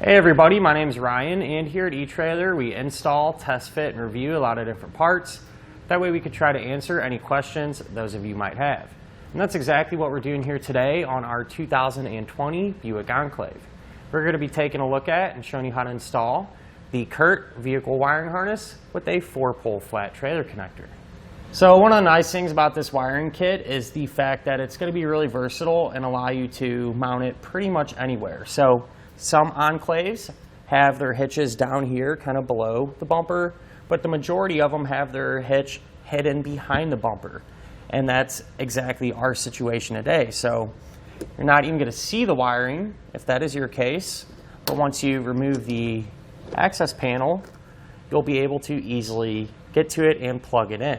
Hey everybody, my name is Ryan, and here at eTrailer we install, test fit, and review a lot of different parts. That way we could try to answer any questions those of you might have. And that's exactly what we're doing here today on our 2020 Buick Enclave. We're going to be taking a look at and showing you how to install the Curt Vehicle Wiring Harness with a 4-pole flat trailer connector. So one of the nice things about this wiring kit is the fact that it's going to be really versatile and allow you to mount it pretty much anywhere. So some Enclaves have their hitches down here, kind of below the bumper, but the majority of them have their hitch hidden behind the bumper. And that's exactly our situation today. So you're not even going to see the wiring if that is your case, but once you remove the access panel, you'll be able to easily get to it and plug it in.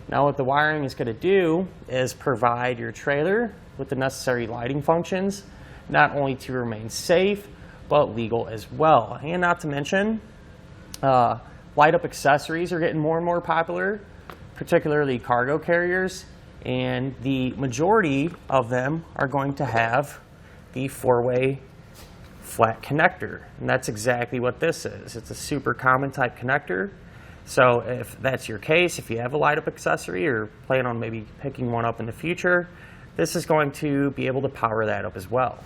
Now what the wiring is going to do is provide your trailer with the necessary lighting functions, not only to remain safe, but legal as well. And not to mention, light-up accessories are getting more and more popular, particularly cargo carriers, and the majority of them are going to have the 4-way flat connector. And that's exactly what this is. It's a super common type connector. So if that's your case, if you have a light-up accessory or plan on maybe picking one up in the future, this is going to be able to power that up as well.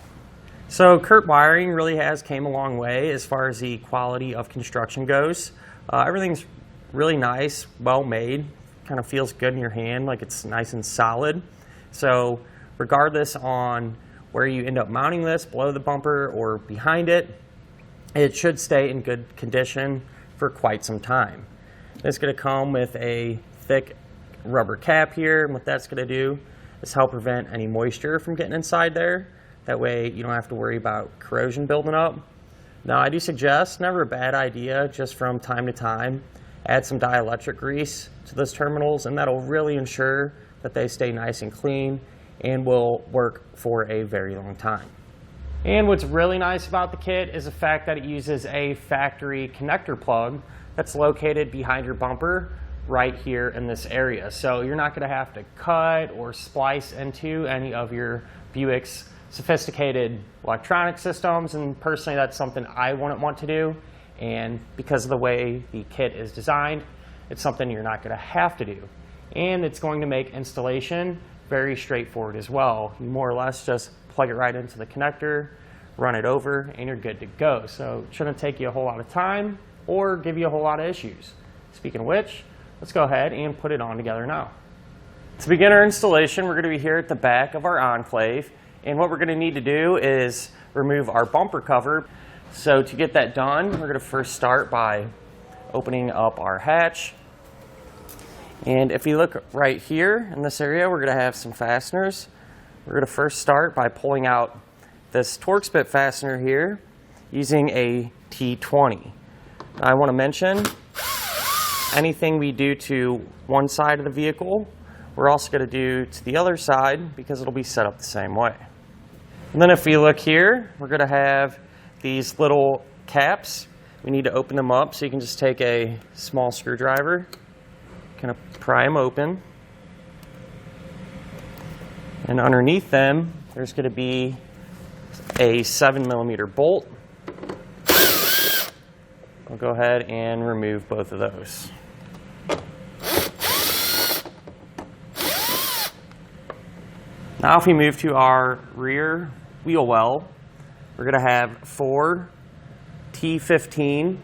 So Curt Wiring really has came a long way as far as the quality of construction goes. Everything's really nice, well made, kind of feels good in your hand, like it's nice and solid. So regardless on where you end up mounting this, below the bumper or behind it, it should stay in good condition for quite some time. It's going to come with a thick rubber cap here, and what that's going to do is help prevent any moisture from getting inside there. That way you don't have to worry about corrosion building up. Now I do suggest, never a bad idea, just from time to time, add some dielectric grease to those terminals, and that'll really ensure that they stay nice and clean and will work for a very long time. And what's really nice about the kit is the fact that it uses a factory connector plug that's located behind your bumper right here in this area. So you're not going to have to cut or splice into any of your Buick's sophisticated electronic systems, and personally that's something I wouldn't want to do, and because of the way the kit is designed, it's something you're not going to have to do, and it's going to make installation very straightforward as well. You more or less just plug it right into the connector, run it over, and you're good to go. So it shouldn't take you a whole lot of time or give you a whole lot of issues. Speaking of which, let's go ahead and put it on together now. To begin our installation, we're going to be here at the back of our Enclave. And what we're going to need to do is remove our bumper cover. So to get that done, we're going to first start by opening up our hatch. And if you look right here in this area, we're going to have some fasteners. We're going to first start by pulling out this Torx bit fastener here using a T20. I want to mention, anything we do to one side of the vehicle, we're also going to do to the other side because it'll be set up the same way. And then if we look here, we're going to have these little caps. We need to open them up, so you can just take a small screwdriver, kind of pry them open. And underneath them, there's going to be a 7mm bolt. I'll go ahead and remove both of those. Now if we move to our rear wheel well, we're going to have 4 T15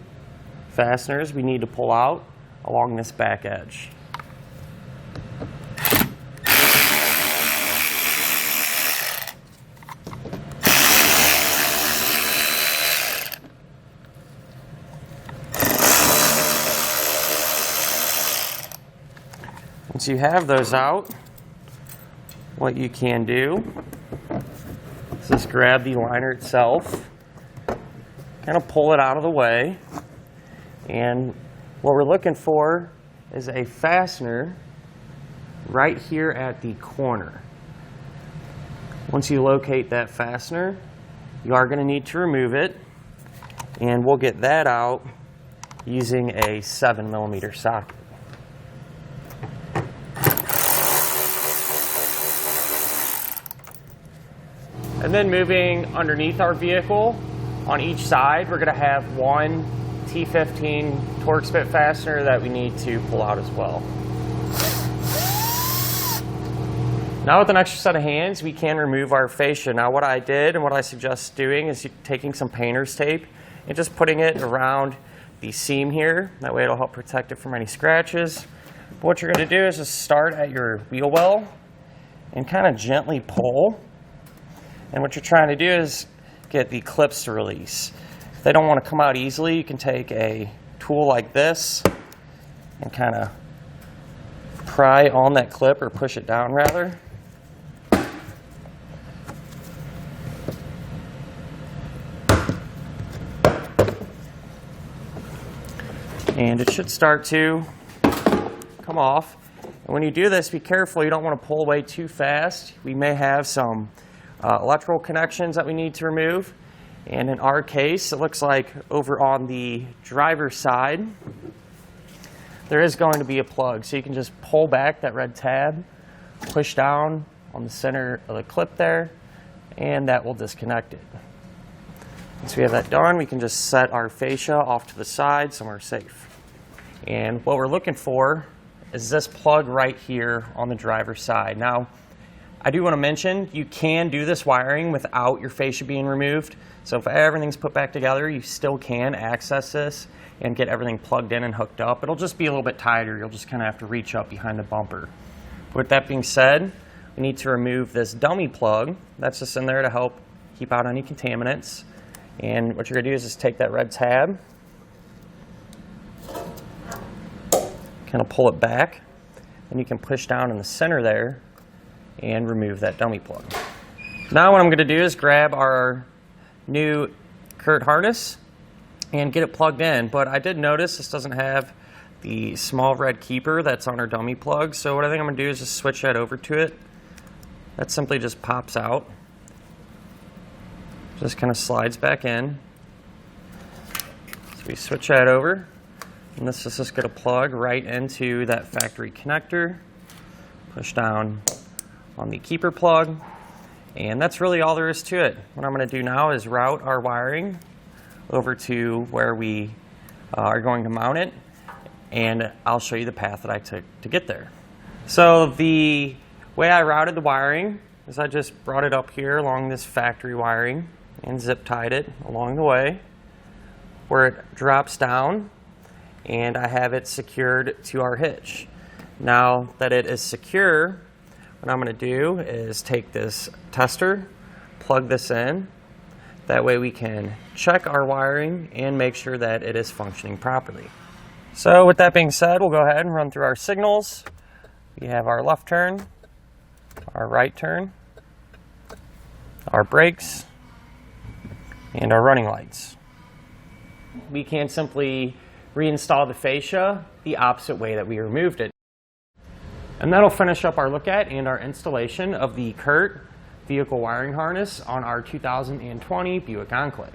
fasteners we need to pull out along this back edge. Once you have those out, what you can do is just grab the liner itself, kind of pull it out of the way, and what we're looking for is a fastener right here at the corner. Once you locate that fastener, you are going to need to remove it, and we'll get that out using a 7mm socket. And then moving underneath our vehicle, On each side, we're going to have one T15 torque spit fastener that we need to pull out as well. Now with an extra set of hands, we can remove our fascia. Now what I did and what I suggest doing is taking some painter's tape and just putting it around the seam here. That way it'll help protect it from any scratches. But what you're going to do is just start at your wheel well and kind of gently pull. And what you're trying to do is get the clips to release. If they don't want to come out easily, you can take a tool like this and kind of pry on that clip, or push it down rather. And it should start to come off. And when you do this, be careful. You don't want to pull away too fast. We may have some electrical connections that we need to remove. And in our case, it looks like over on the driver's side, there is going to be a plug. So you can just pull back that red tab, push down on the center of the clip there, and that will disconnect it. Once we have that done, we can just set our fascia off to the side somewhere safe. And what we're looking for is this plug right here on the driver's side. Now, I do want to mention you can do this wiring without your fascia being removed. So if everything's put back together, you still can access this and get everything plugged in and hooked up. It'll just be a little bit tighter. You'll just kind of have to reach up behind the bumper. But with that being said, we need to remove this dummy plug. That's just in there to help keep out any contaminants. And what you're going to do is just take that red tab, kind of pull it back, and you can push down in the center there and remove that dummy plug. Now what I'm going to do is grab our new Curt harness and get it plugged in. But I did notice this doesn't have the small red keeper that's on our dummy plug. So what I think I'm going to do is just switch that over to it. That simply just pops out. Just kind of slides back in. So we switch that over. And this is just going to plug right into that factory connector. Push down on the keeper plug. And that's really all there is to it. What I'm going to do now is route our wiring over to where we are going to mount it. And I'll show you the path that I took to get there. So the way I routed the wiring is I just brought it up here along this factory wiring and zip tied it along the way where it drops down, and I have it secured to our hitch. Now that it is secure, what I'm going to do is take this tester, plug this in. That way we can check our wiring and make sure that it is functioning properly. So with that being said, we'll go ahead and run through our signals. We have our left turn, our right turn, our brakes, and our running lights. We can simply reinstall the fascia the opposite way that we removed it. And that'll finish up our look at and our installation of the Curt Vehicle Wiring Harness on our 2020 Buick Enclave.